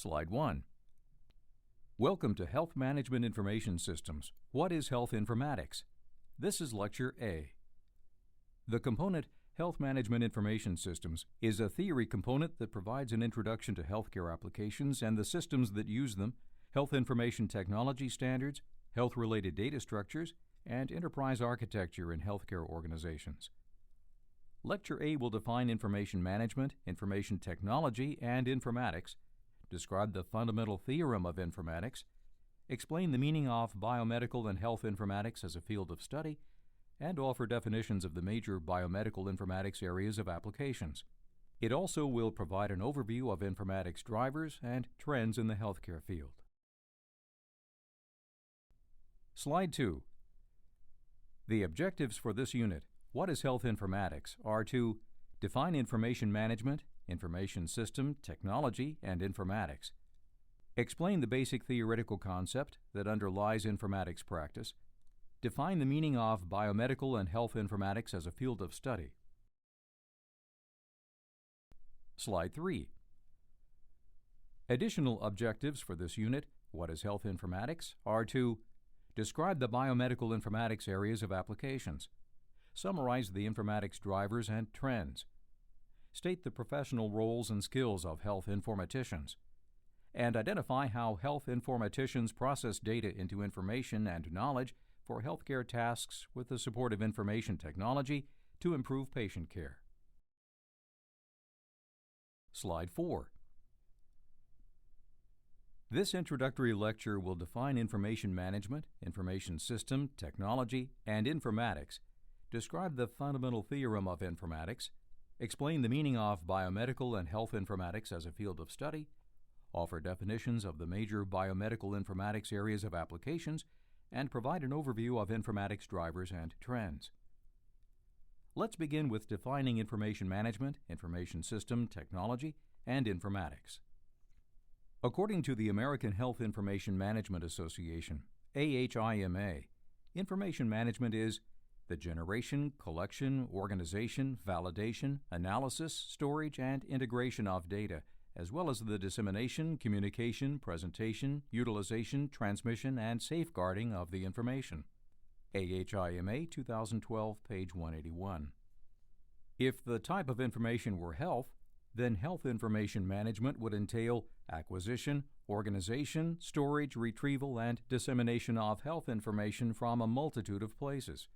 Slide 1. Welcome to Health Management Information Systems. What is Health Informatics? This is Lecture A. The component Health Management Information Systems is a theory component that provides an introduction to healthcare applications and the systems that use them, health information technology standards, health-related data structures, and enterprise architecture in healthcare organizations. Lecture A will define information management, information technology, and informatics, describe the fundamental theorem of informatics, explain the meaning of biomedical and health informatics as a field of study, and offer definitions of the major biomedical informatics areas of applications. It also will provide an overview of informatics drivers and trends in the healthcare field. Slide 2. The objectives for this unit, What is Health Informatics, are to define information management, information system, technology, and informatics. Explain the basic theoretical concept that underlies informatics practice. Define the meaning of biomedical and health informatics as a field of study. Slide 3. Additional objectives for this unit, What is Health Informatics, are to describe the biomedical informatics areas of applications. Summarize the informatics drivers and trends. State the professional roles and skills of health informaticians. And identify how health informaticians process data into information and knowledge for healthcare tasks with the support of information technology to improve patient care. Slide 4. This introductory lecture will define information management, information system, technology, and informatics, describe the fundamental theorem of informatics, explain the meaning of biomedical and health informatics as a field of study, offer definitions of the major biomedical informatics areas of applications, and provide an overview of informatics drivers and trends. Let's begin with defining information management, information system, technology, and informatics. According to the American Health Information Management Association, AHIMA, information management is the generation, collection, organization, validation, analysis, storage, and integration of data, as well as the dissemination, communication, presentation, utilization, transmission, and safeguarding of the information. AHIMA 2012, page 181. If the type of information were health, then health information management would entail acquisition, organization, storage, retrieval, and dissemination of health information from a multitude of places.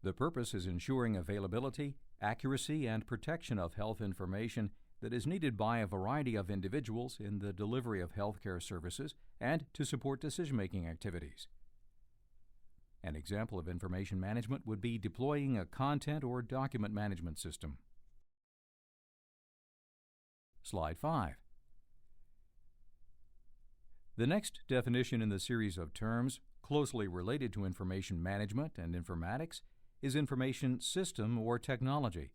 The purpose is ensuring availability, accuracy, and protection of health information that is needed by a variety of individuals in the delivery of healthcare services and to support decision-making activities. An example of information management would be deploying a content or document management system. Slide 5. The next definition in the series of terms closely related to information management and informatics is information system or technology.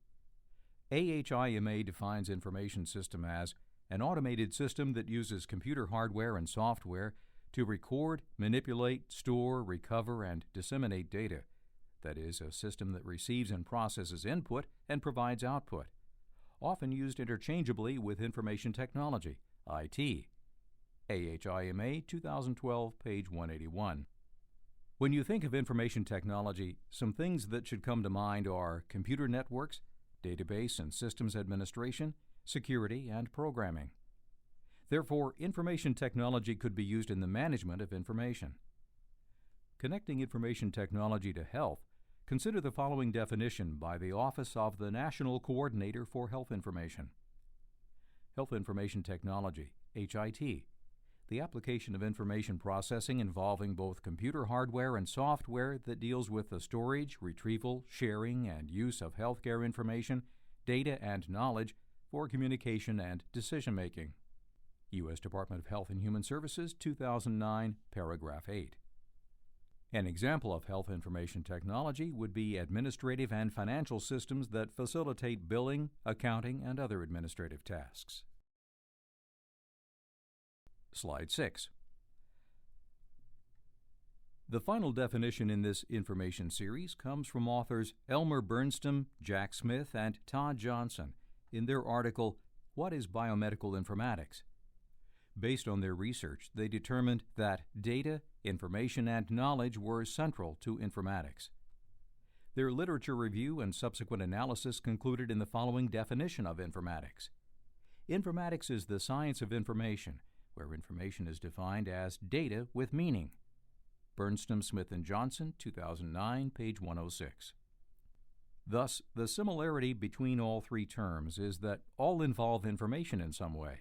AHIMA defines information system as an automated system that uses computer hardware and software to record, manipulate, store, recover, and disseminate data. That is, a system that receives and processes input and provides output, often used interchangeably with information technology, IT. AHIMA 2012, page 181. When you think of information technology, some things that should come to mind are computer networks, database and systems administration, security, and programming. Therefore, information technology could be used in the management of information. Connecting information technology to health, consider the following definition by the Office of the National Coordinator for Health Information. Health Information Technology, HIT, the application of information processing involving both computer hardware and software that deals with the storage, retrieval, sharing, and use of healthcare information, data, and knowledge for communication and decision-making. U.S. Department of Health and Human Services, 2009, paragraph 8. An example of health information technology would be administrative and financial systems that facilitate billing, accounting, and other administrative tasks. Slide 6. The final definition in this information series comes from authors Elmer Bernstam, Jack Smith, and Todd Johnson in their article, What is Biomedical Informatics? Based on their research, they determined that data, information, and knowledge were central to informatics. Their literature review and subsequent analysis concluded in the following definition of informatics. Informatics is the science of information, where information is defined as data with meaning. Bernstam, Smith & Johnson, 2009, page 106. Thus, the similarity between all three terms is that all involve information in some way.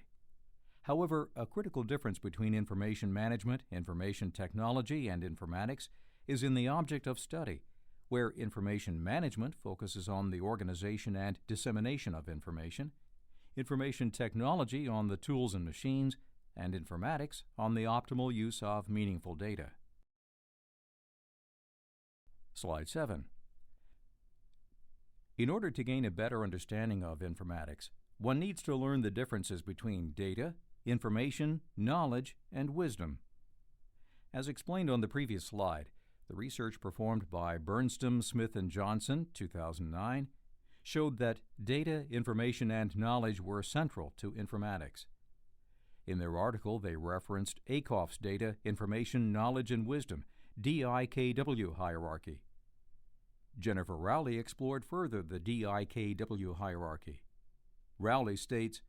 However, a critical difference between information management, information technology, and informatics is in the object of study, where information management focuses on the organization and dissemination of information technology on the tools and machines, and informatics on the optimal use of meaningful data. Slide 7. In order to gain a better understanding of informatics, one needs to learn the differences between data, information, knowledge, and wisdom. As explained on the previous slide, the research performed by Bernstam, Smith & Johnson, 2009, showed that data, information, and knowledge were central to informatics. In their article, they referenced Akoff's data, information, knowledge, and wisdom, DIKW hierarchy. Jennifer Rowley explored further the DIKW hierarchy. Rowley states,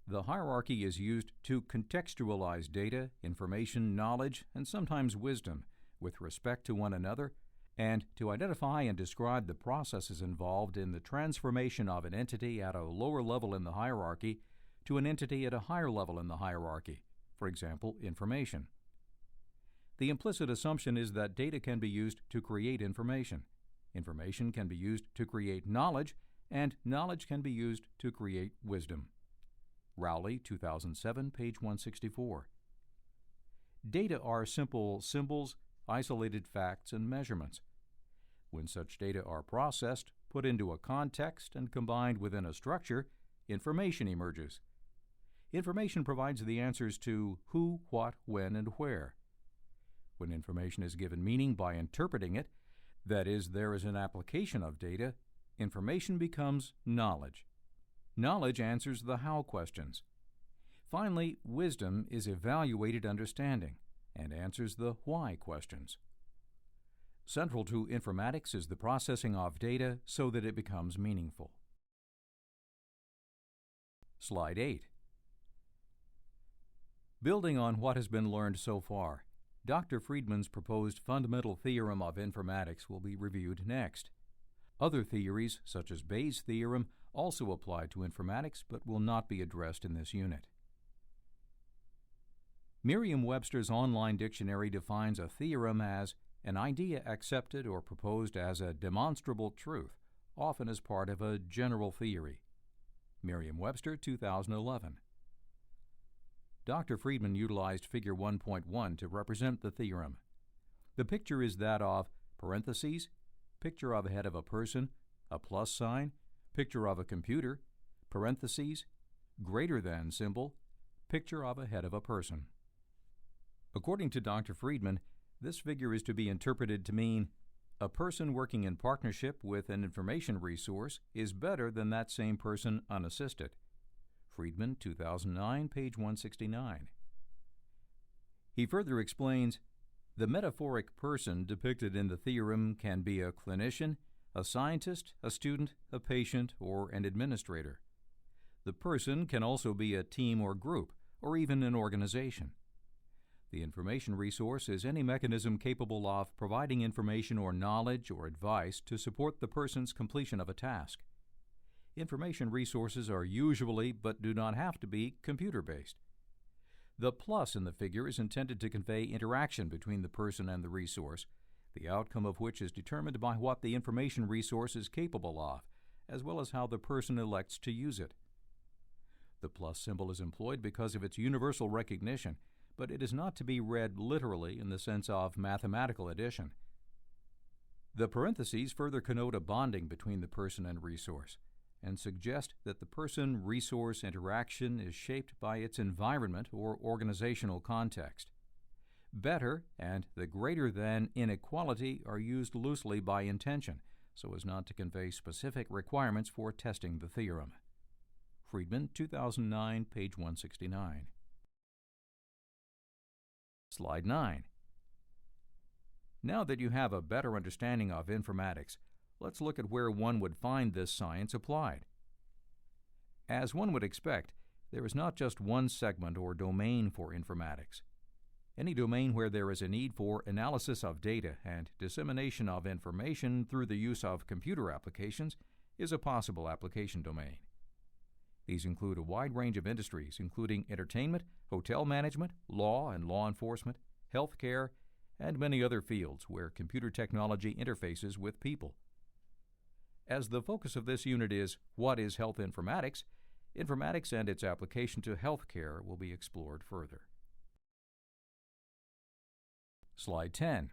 "The hierarchy is used to contextualize data, information, knowledge, and sometimes wisdom with respect to one another, and to identify and describe the processes involved in the transformation of an entity at a lower level in the hierarchy to an entity at a higher level in the hierarchy, for example, information. The implicit assumption is that data can be used to create information can be used to create knowledge, and knowledge can be used to create wisdom." Rowley, 2007, page 164. Data are simple symbols, isolated facts, and measurements. When such data are processed, put into a context, and combined within a structure, information emerges. Information provides the answers to who, what, when, and where. When information is given meaning by interpreting it, that is, there is an application of data, information becomes knowledge. Knowledge answers the how questions. Finally, wisdom is evaluated understanding and answers the why questions. Central to informatics is the processing of data so that it becomes meaningful. Slide 8. Building on what has been learned so far, Dr. Friedman's proposed fundamental theorem of informatics will be reviewed next. Other theories, such as Bayes' theorem, also apply to informatics but will not be addressed in this unit. Merriam-Webster's online dictionary defines a theorem as an idea accepted or proposed as a demonstrable truth, often as part of a general theory. Merriam-Webster, 2011. Dr. Friedman utilized Figure 1.1 to represent the theorem. The picture is that of parentheses, picture of a head of a person, a plus sign, picture of a computer, parentheses, greater than symbol, picture of a head of a person. According to Dr. Friedman, this figure is to be interpreted to mean a person working in partnership with an information resource is better than that same person unassisted. Friedman, 2009, page 169. He further explains, the metaphoric person depicted in the theorem can be a clinician, a scientist, a student, a patient, or an administrator. The person can also be a team or group, or even an organization. The information resource is any mechanism capable of providing information or knowledge or advice to support the person's completion of a task. Information resources are usually, but do not have to be, computer-based. The plus in the figure is intended to convey interaction between the person and the resource, the outcome of which is determined by what the information resource is capable of, as well as how the person elects to use it. The plus symbol is employed because of its universal recognition, but it is not to be read literally in the sense of mathematical addition. The parentheses further connote a bonding between the person and resource, and suggest that the person-resource interaction is shaped by its environment or organizational context. Better and the greater than inequality are used loosely by intention, so as not to convey specific requirements for testing the theorem. Friedman, 2009, page 169. Slide 9. Now that you have a better understanding of informatics, let's look at where one would find this science applied. As one would expect, there is not just one segment or domain for informatics. Any domain where there is a need for analysis of data and dissemination of information through the use of computer applications is a possible application domain. These include a wide range of industries, including entertainment, hotel management, law and law enforcement, healthcare, and many other fields where computer technology interfaces with people. As the focus of this unit is What is Health Informatics? Informatics and its application to healthcare will be explored further. Slide 10.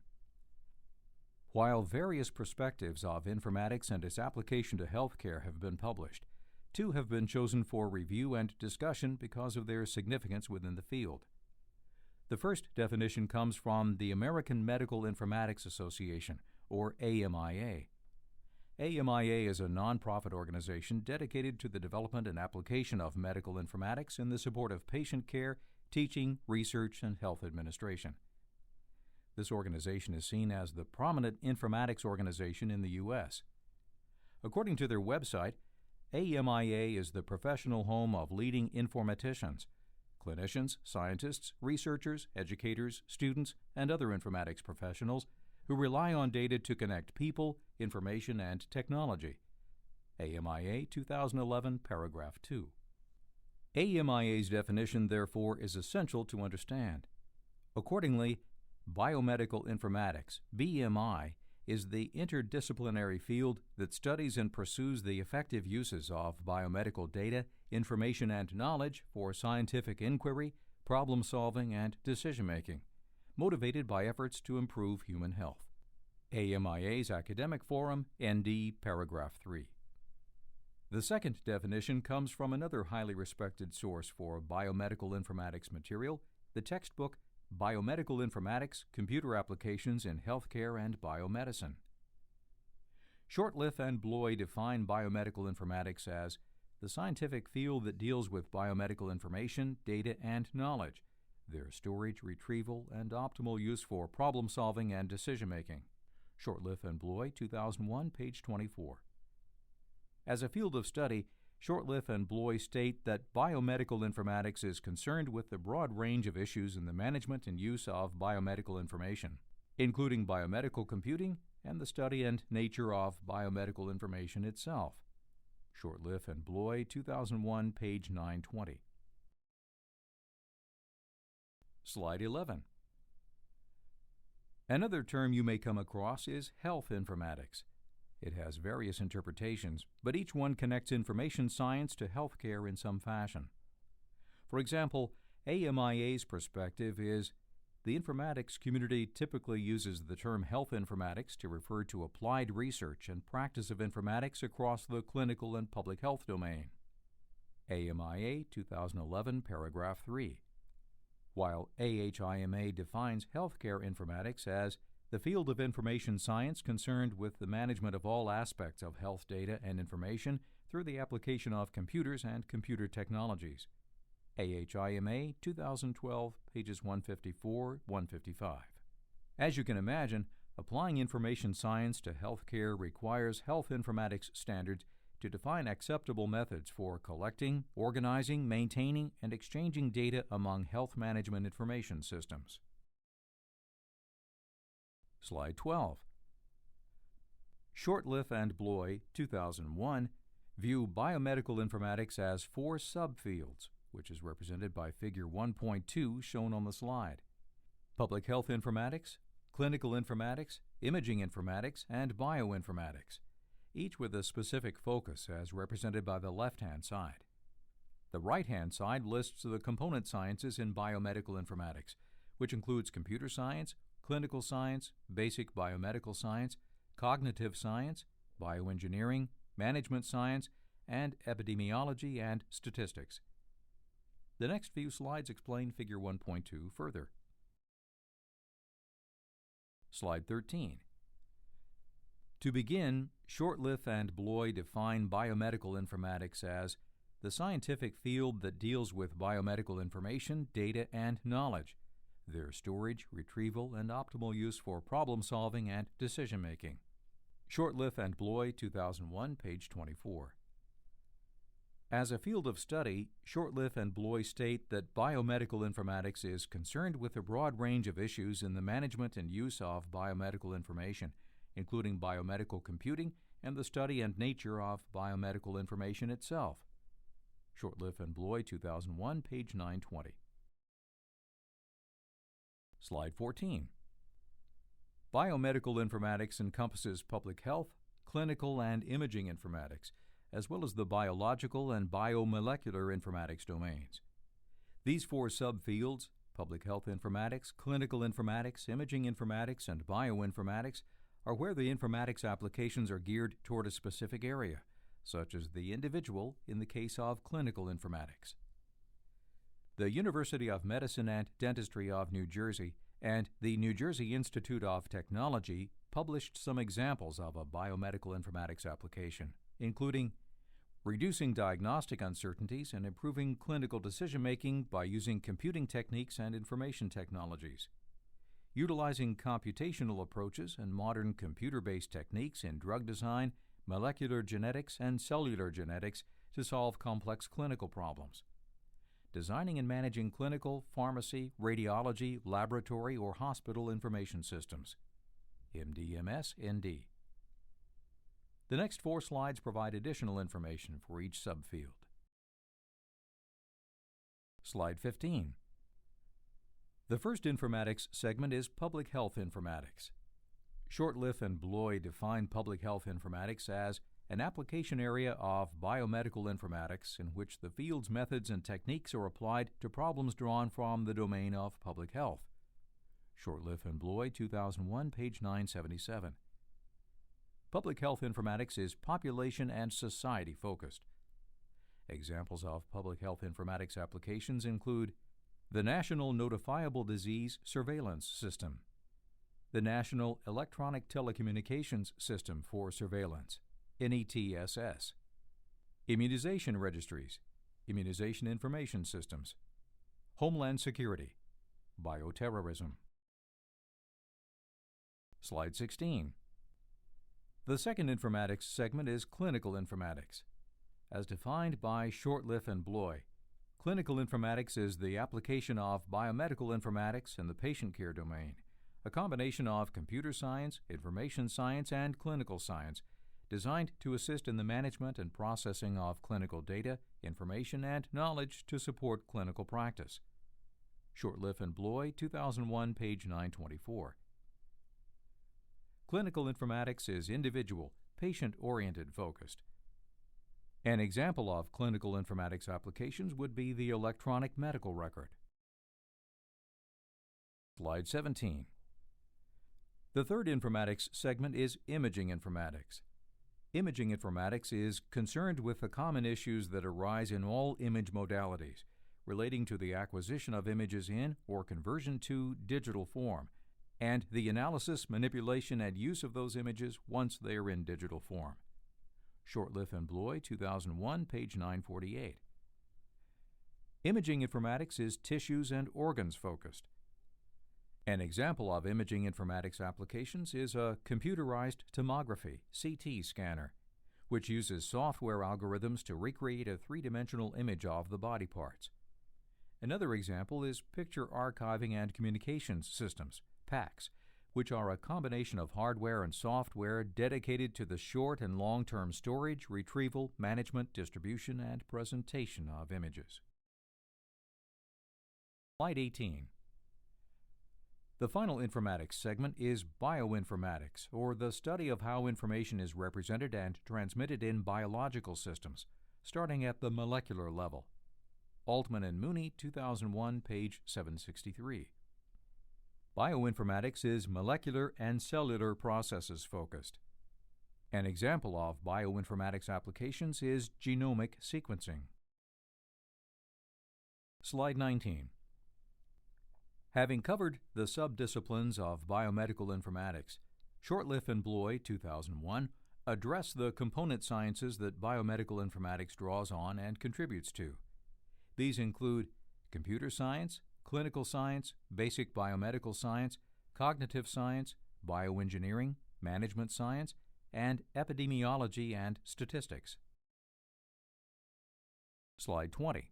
While various perspectives of informatics and its application to healthcare have been published, two have been chosen for review and discussion because of their significance within the field. The first definition comes from the American Medical Informatics Association, or AMIA. AMIA is a nonprofit organization dedicated to the development and application of medical informatics in the support of patient care, teaching, research, and health administration. This organization is seen as the prominent informatics organization in the U.S. According to their website, AMIA is the professional home of leading informaticians, clinicians, scientists, researchers, educators, students, and other informatics professionals who rely on data to connect people, information, and technology. AMIA 2011, paragraph 2. AMIA's definition, therefore, is essential to understand. Accordingly, Biomedical Informatics, BMI, is the interdisciplinary field that studies and pursues the effective uses of biomedical data, information, and knowledge for scientific inquiry, problem-solving, and decision-making, motivated by efforts to improve human health. AMIA's Academic Forum, ND, paragraph 3. The second definition comes from another highly respected source for biomedical informatics material, the textbook Biomedical Informatics, Computer Applications in Healthcare and Biomedicine. Shortliff and Bloy define biomedical informatics as the scientific field that deals with biomedical information, data, and knowledge, their storage, retrieval, and optimal use for problem-solving and decision-making. Shortliff and Bloy, 2001, page 24. As a field of study, Shortliff and Bloy state that biomedical informatics is concerned with the broad range of issues in the management and use of biomedical information, including biomedical computing and the study and nature of biomedical information itself. Shortliff and Bloy, 2001, page 920. Slide 11. Another term you may come across is health informatics. It has various interpretations, but each one connects information science to healthcare in some fashion. For example, AMIA's perspective is the informatics community typically uses the term health informatics to refer to applied research and practice of informatics across the clinical and public health domain. AMIA 2011, paragraph 3. While AHIMA defines healthcare informatics as the field of information science concerned with the management of all aspects of health data and information through the application of computers and computer technologies. AHIMA 2012, pages 154, 155. As you can imagine, applying information science to healthcare requires health informatics standards to define acceptable methods for collecting, organizing, maintaining, and exchanging data among health management information systems. Slide 12. Shortliff and Bloy, 2001, view biomedical informatics as 4 subfields, which is represented by Figure 1.2 shown on the slide: public health informatics, clinical informatics, imaging informatics, and bioinformatics, each with a specific focus as represented by the left-hand side. The right-hand side lists the component sciences in biomedical informatics, which includes computer science, clinical science, basic biomedical science, cognitive science, bioengineering, management science, and epidemiology and statistics. The next few slides explain Figure 1.2 further. Slide 13. To begin, Shortliff and Bloy define biomedical informatics as the scientific field that deals with biomedical information, data, and knowledge, their storage, retrieval, and optimal use for problem-solving and decision-making. Shortliff and Bloy, 2001, page 24. As a field of study, Shortliff and Bloy state that biomedical informatics is concerned with a broad range of issues in the management and use of biomedical information, including biomedical computing and the study and nature of biomedical information itself. Shortliff and Bloy, 2001, page 920. Slide 14. Biomedical informatics encompasses public health, clinical and imaging informatics, as well as the biological and biomolecular informatics domains. These four subfields, public health informatics, clinical informatics, imaging informatics, and bioinformatics, are where the informatics applications are geared toward a specific area, such as the individual in the case of clinical informatics. The University of Medicine and Dentistry of New Jersey and the New Jersey Institute of Technology published some examples of a biomedical informatics application, including reducing diagnostic uncertainties and improving clinical decision-making by using computing techniques and information technologies, utilizing computational approaches and modern computer-based techniques in drug design, molecular genetics, and cellular genetics to solve complex clinical problems, designing and managing clinical, pharmacy, radiology, laboratory, or hospital information systems, MDMS-ND. The next four slides provide additional information for each subfield. Slide 15. The first informatics segment is public health informatics. Shortliff and Bloy define public health informatics as an application area of biomedical informatics in which the field's methods and techniques are applied to problems drawn from the domain of public health. Shortliff and Bloy, 2001, page 977. Public health informatics is population and society focused. Examples of public health informatics applications include the National Notifiable Disease Surveillance System, the National Electronic Telecommunications System for Surveillance, NETSS, immunization registries, immunization information systems, Homeland Security, bioterrorism. Slide 16. The second informatics segment is clinical informatics. As defined by Shortliff and Bloy, clinical informatics is the application of biomedical informatics in the patient care domain, a combination of computer science, information science, and clinical science, designed to assist in the management and processing of clinical data, information, and knowledge to support clinical practice. Shortliff and Bloy, 2001, page 924. Clinical informatics is individual, patient-oriented focused. An example of clinical informatics applications would be the electronic medical record. Slide 17. The third informatics segment is imaging informatics. Imaging informatics is concerned with the common issues that arise in all image modalities, relating to the acquisition of images in or conversion to digital form, and the analysis, manipulation, and use of those images once they are in digital form. Shortliff and Bloy, 2001, page 948. Imaging informatics is tissues and organs focused. An example of imaging informatics applications is a computerized tomography, CT scanner, which uses software algorithms to recreate a three-dimensional image of the body parts. Another example is picture archiving and communications systems, PACS, which are a combination of hardware and software dedicated to the short and long-term storage, retrieval, management, distribution, and presentation of images. Slide 18. The final informatics segment is bioinformatics, or the study of how information is represented and transmitted in biological systems, starting at the molecular level. Altman and Mooney, 2001, page 763. Bioinformatics is molecular and cellular processes focused. An example of bioinformatics applications is genomic sequencing. Slide 19. Having covered the subdisciplines of biomedical informatics, Shortliff and Bloy, 2001, address the component sciences that biomedical informatics draws on and contributes to. These include computer science, clinical science, basic biomedical science, cognitive science, bioengineering, management science, and epidemiology and statistics. Slide 20.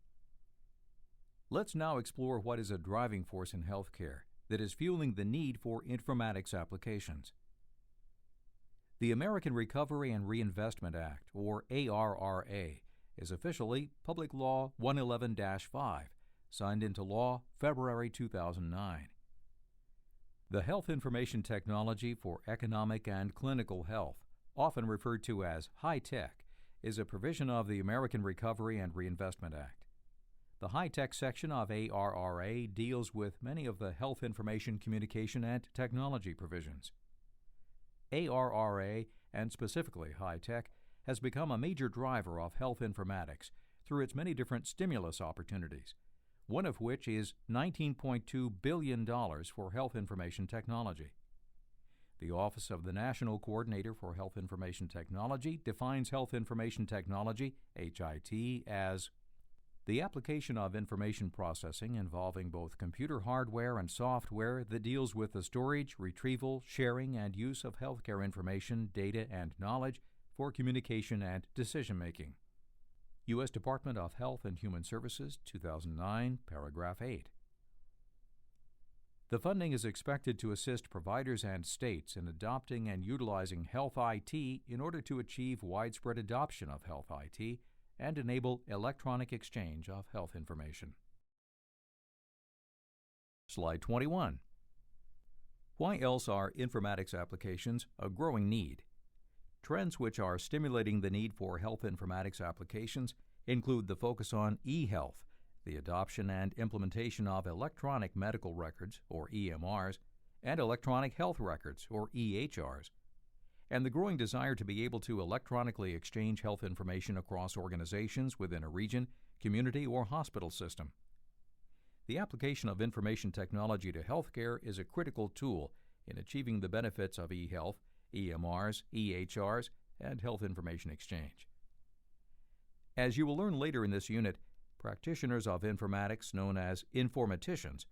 Let's now explore what is a driving force in healthcare that is fueling the need for informatics applications. The American Recovery and Reinvestment Act, or ARRA, is officially Public Law 111-5, signed into law February 2009. The health information technology for economic and clinical health, often referred to as high-tech, is a provision of the American Recovery and Reinvestment Act. The high-tech section of ARRA deals with many of the health information communication and technology provisions. ARRA, and specifically high-tech, has become a major driver of health informatics through its many different stimulus opportunities, one of which is $19.2 billion for health information technology. The Office of the National Coordinator for Health Information Technology defines health information technology, HIT, as the application of information processing involving both computer hardware and software that deals with the storage, retrieval, sharing, and use of healthcare information, data, and knowledge for communication and decision-making. U.S. Department of Health and Human Services, 2009, paragraph 8. The funding is expected to assist providers and states in adopting and utilizing health IT in order to achieve widespread adoption of health IT and enable electronic exchange of health information. Slide 21. Why else are informatics applications a growing need? Trends which are stimulating the need for health informatics applications include the focus on eHealth, the adoption and implementation of electronic medical records, or EMRs, and electronic health records, or EHRs, and the growing desire to be able to electronically exchange health information across organizations within a region, community, or hospital system. The application of information technology to healthcare is a critical tool in achieving the benefits of eHealth, EMRs, EHRs, and health information exchange. As you will learn later in this unit, practitioners of informatics, known as informaticians,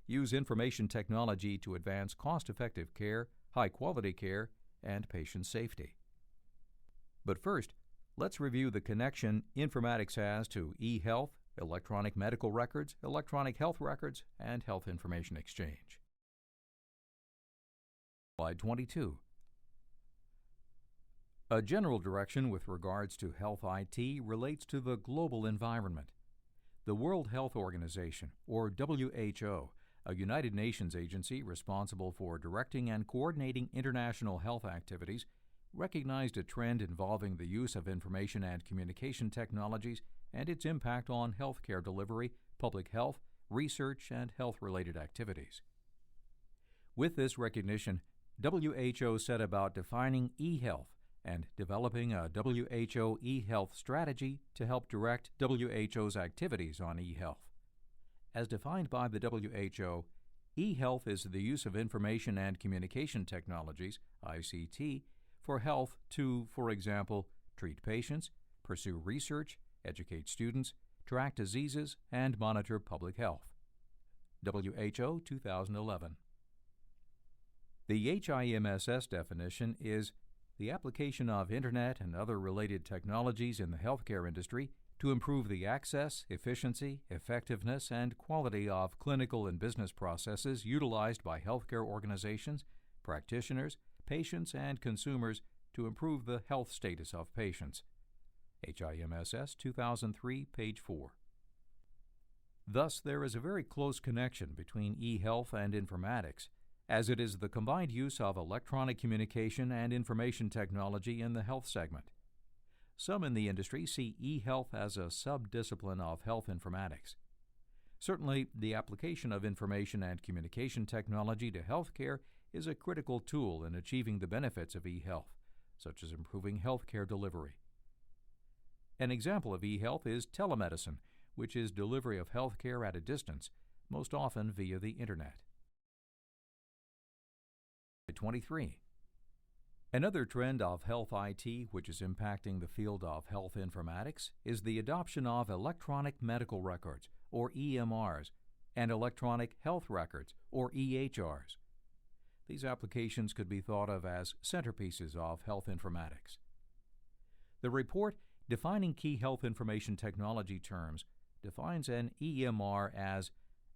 use information technology to advance cost-effective care, high-quality care, and patient safety. But first, let's review the connection informatics has to eHealth, electronic medical records, electronic health records, and health information exchange. Slide 22. A general direction with regards to health IT relates to the global environment. The World Health Organization, or WHO, a United Nations agency responsible for directing and coordinating international health activities, recognized a trend involving the use of information and communication technologies and its impact on healthcare delivery, public health, research, and health-related activities. With this recognition, WHO set about defining eHealth and developing a WHO eHealth strategy to help direct WHO's activities on eHealth. As defined by the WHO, eHealth is the use of information and communication technologies, ICT, for health to, for example, treat patients, pursue research, educate students, track diseases, and monitor public health. WHO 2011. The HIMSS definition is the application of Internet and other related technologies in the healthcare industry to improve the access, efficiency, effectiveness, and quality of clinical and business processes utilized by healthcare organizations, practitioners, patients, and consumers to improve the health status of patients. HIMSS 2003, page 4. Thus, there is a very close connection between eHealth and informatics, as it is the combined use of electronic communication and information technology in the health segment. Some in the industry see eHealth as a sub-discipline of health informatics. Certainly, the application of information and communication technology to healthcare is a critical tool in achieving the benefits of eHealth, such as improving healthcare delivery. An example of eHealth is telemedicine, which is delivery of healthcare at a distance, most often via the Internet. 23. Another trend of health IT which is impacting the field of health informatics is the adoption of electronic medical records, or EMRs, and electronic health records, or EHRs. These applications could be thought of as centerpieces of health informatics. The report, Defining Key Health Information Technology Terms, defines an EMR as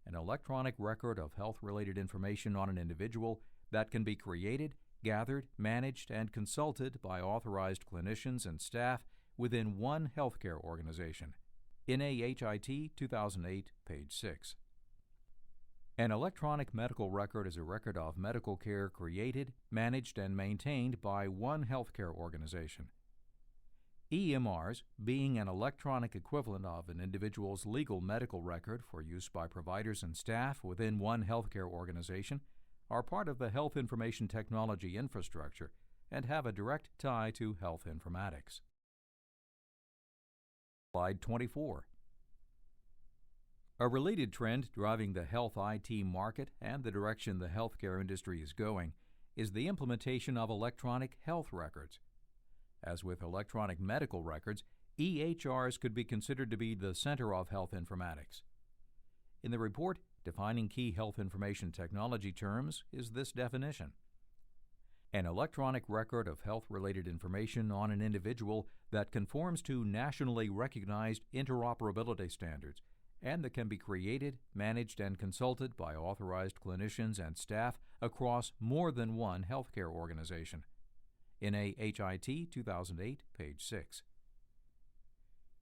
an electronic record of health-related information on an individual that can be created, gathered, managed, and consulted by authorized clinicians and staff within one healthcare organization. NAHIT 2008, page 6. An electronic medical record is a record of medical care created, managed, and maintained by one healthcare organization. EMRs, being an electronic equivalent of an individual's legal medical record for use by providers and staff within one healthcare organization, are part of the health information technology infrastructure and have a direct tie to health informatics. Slide 24. A related trend driving the health IT market and the direction the healthcare industry is going is the implementation of electronic health records. As with electronic medical records, EHRs could be considered to be the center of health informatics. In the report, Defining Key Health Information Technology Terms is this definition: an electronic record of health-related information on an individual that conforms to nationally recognized interoperability standards and that can be created, managed, and consulted by authorized clinicians and staff across more than one healthcare organization. NAHIT 2008, page 6.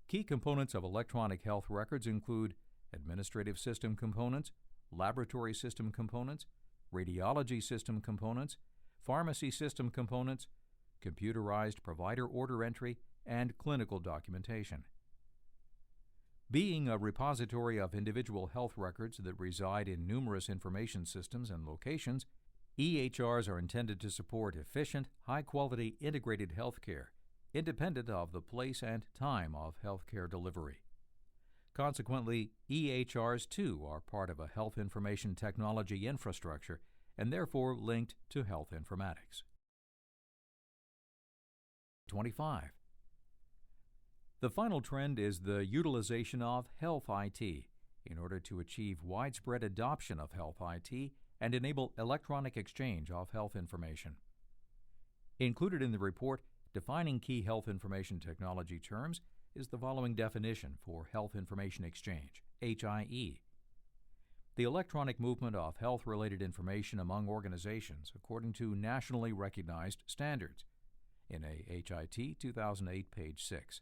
Key components of electronic health records include administrative system components, laboratory system components, radiology system components, pharmacy system components, computerized provider order entry, and clinical documentation. Being a repository of individual health records that reside in numerous information systems and locations, EHRs are intended to support efficient, high-quality integrated healthcare, independent of the place and time of healthcare delivery. Consequently, EHRs too are part of a health information technology infrastructure and therefore linked to health informatics. 25. The final trend is the utilization of health IT in order to achieve widespread adoption of health IT and enable electronic exchange of health information. Included in the report, Defining Key Health Information Technology Terms, is the following definition for Health Information Exchange, HIE. The electronic movement of health-related information among organizations according to nationally recognized standards. NAHIT 2008, page 6.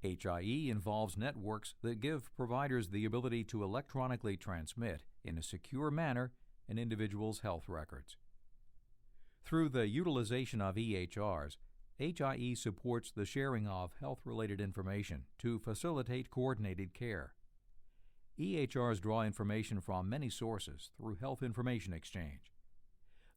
HIE involves networks that give providers the ability to electronically transmit, in a secure manner, an individual's health records. Through the utilization of EHRs, HIE supports the sharing of health-related information to facilitate coordinated care. EHRs draw information from many sources through health information exchange.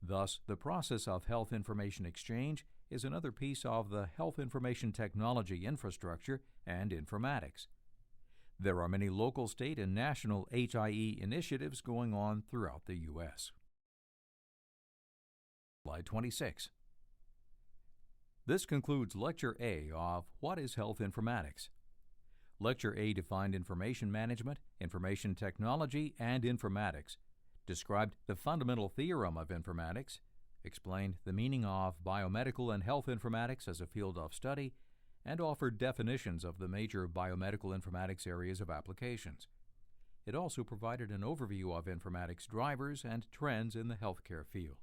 Thus, the process of health information exchange is another piece of the health information technology infrastructure and informatics. There are many local, state, and national HIE initiatives going on throughout the U.S. Slide 26. This concludes Lecture A of What is Health Informatics? Lecture A defined information management, information technology, and informatics, described the fundamental theorem of informatics, explained the meaning of biomedical and health informatics as a field of study, and offered definitions of the major biomedical informatics areas of applications. It also provided an overview of informatics drivers and trends in the healthcare field.